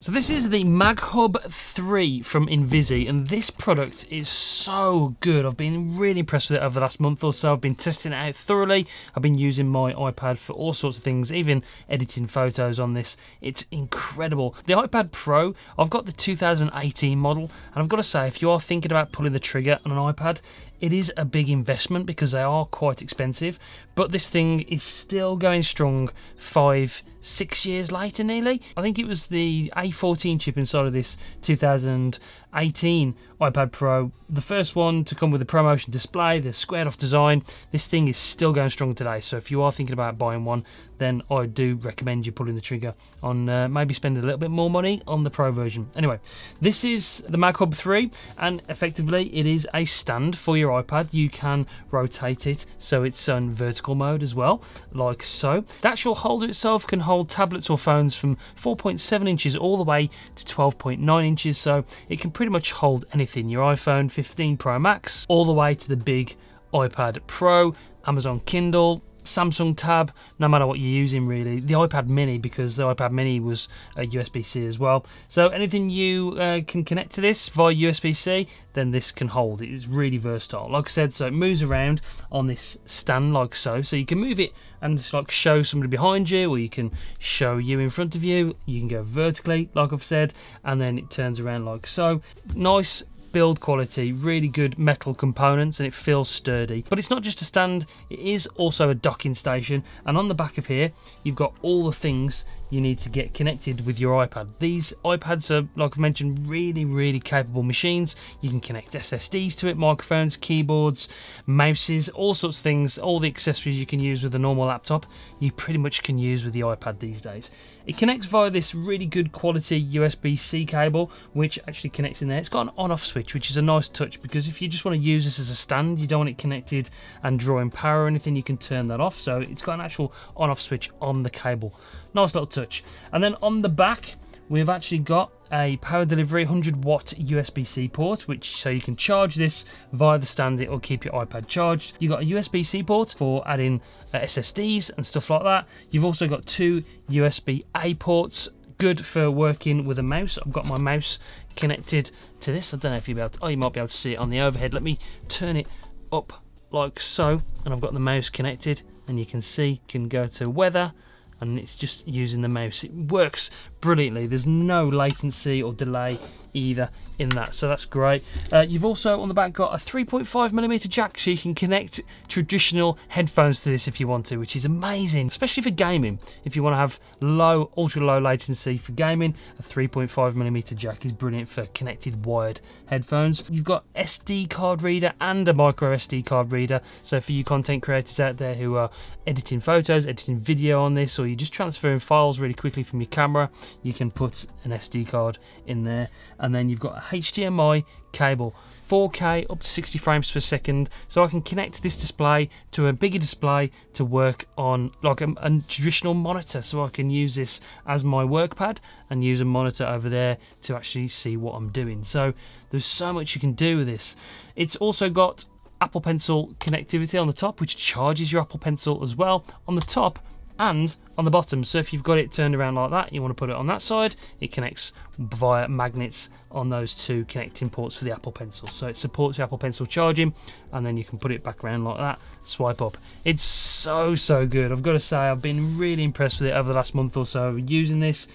So this is the MagHub 3 from Invzi, and this product is so good. I've been really impressed with it over the last month or so. I've been testing it out thoroughly. I've been using my iPad for all sorts of things, even editing photos on this. It's incredible. The iPad Pro, I've got the 2018 model, and I've got to say, if you are thinking about pulling the trigger on an iPad, it is a big investment because they are quite expensive, but this thing is still going strong 5-6 years later nearly. I think it was the A14 chip inside of this 2018 iPad Pro, the first one to come with a ProMotion display, the squared off design. This thing is still going strong today, so if you are thinking about buying one, then I do recommend you pulling the trigger on maybe spending a little bit more money on the Pro version. Anyway, this is the MagHub 3, and effectively it is a stand for your iPad. You can rotate it so it's on vertical mode as well, like so. The actual holder itself can hold tablets or phones from 4.7 inches all the way to 12.9 inches, so it can pretty much hold anything, your iPhone 15 Pro Max all the way to the big iPad Pro, Amazon Kindle, Samsung Tab, no matter what you're using really. The iPad Mini, because the iPad Mini was a USB-C as well. So anything you can connect to this via USB-C, then this can hold. It is really versatile. Like I said, so it moves around on this stand like so. So you can move it and just like show somebody behind you, or you can show you in front of you. You can go vertically, like I've said, and then it turns around like so. Nice build quality, really good metal components, and it feels sturdy. But it's not just a stand, it is also a docking station, and on the back of here you've got all the things you need to get connected with your iPad. These iPads are, like I've mentioned, really capable machines. You can connect SSDs to it, microphones, keyboards, mouses, all sorts of things. All the accessories you can use with a normal laptop, you pretty much can use with the iPad these days. It connects via this really good quality USB-C cable, which actually connects in there. It's got an on-off switch, which is a nice touch, because if you just want to use this as a stand, you don't want it connected and drawing power or anything, you can turn that off. So it's got an actual on-off switch on the cable. Nice little touch. And then on the back, we've actually got a power delivery 100-watt USB-C port, which so you can charge this via the stand. It will keep your iPad charged. You've got a USB-C port for adding SSDs and stuff like that. You've also got two USB-A ports, good for working with a mouse. I've got my mouse connected to this. I don't know if you'll be able to, oh, you might be able to see it on the overhead. Let me turn it up like so, and I've got the mouse connected, and you can see, you can go to weather, and it's just using the mouse. It works brilliantly. There's no latency or delay either in that, so that's great. You've also on the back got a 3.5mm jack, so you can connect traditional headphones to this if you want to, which is amazing, especially for gaming. If you want to have low, ultra low latency for gaming, a 3.5mm jack is brilliant for connected wired headphones. You've got SD card reader and a micro SD card reader, so for you content creators out there who are editing photos, editing video on this, or you're just transferring files really quickly from your camera, you can put an SD card in there. And then you've got a HDMI cable, 4K up to 60 frames per second, so I can connect this display to a bigger display to work on like a traditional monitor, so I can use this as my work pad and use a monitor over there to actually see what I'm doing. So there's so much you can do with this. It's also got Apple Pencil connectivity on the top, which charges your Apple Pencil as well on the top and on the bottom. So if you've got it turned around like that, you want to put it on that side, it connects via magnets on those two connecting ports for the Apple Pencil. So it supports the Apple Pencil charging, and then you can put it back around like that, swipe up. It's so good. I've got to say, I've been really impressed with it over the last month or so using this.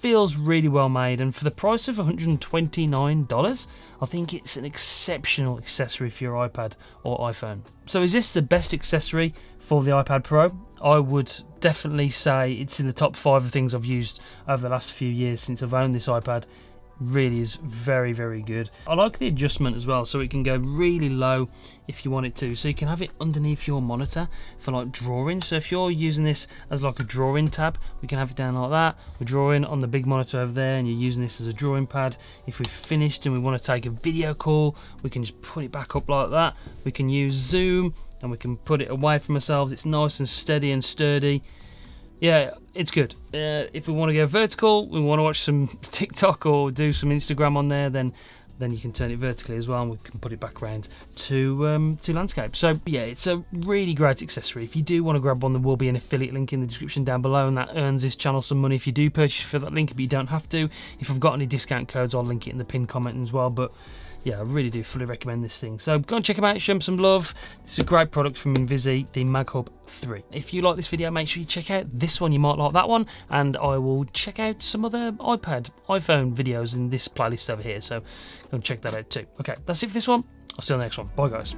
Feels really well made, and for the price of $129, I think it's an exceptional accessory for your iPad or iPhone. So is this the best accessory for the iPad Pro? I would definitely say it's in the top 5 of things I've used over the last few years since I've owned this iPad. Really is very good. I like the adjustment as well, so it can go really low if you want it to, so you can have it underneath your monitor for like drawing. So if you're using this as like a drawing tab, we can have it down like that. We're drawing on the big monitor over there, and you're using this as a drawing pad. If we've finished and we want to take a video call, we can just put it back up like that. We can use zoom, and we can put it away from ourselves. It's nice and steady and sturdy. Yeah, it's good. If we want to go vertical, we want to watch some TikTok or do some Instagram on there, then then you can turn it vertically as well, and we can put it back around to landscape. So yeah, it's a really great accessory. If you do want to grab one, there will be an affiliate link in the description down below, and that earns this channel some money if you do purchase for that link, but you don't have to. If I've got any discount codes, I'll link it in the pinned comment as well. But yeah, I really do fully recommend this thing. So go and check them out, show them some love. It's a great product from Invzi, the MagHub 3. If you like this video, make sure you check out this one. You might like that one, and I will check out some other iPad, iPhone videos in this playlist over here. So go and check that out too. Okay, that's it for this one. I'll see you on the next one. Bye, guys.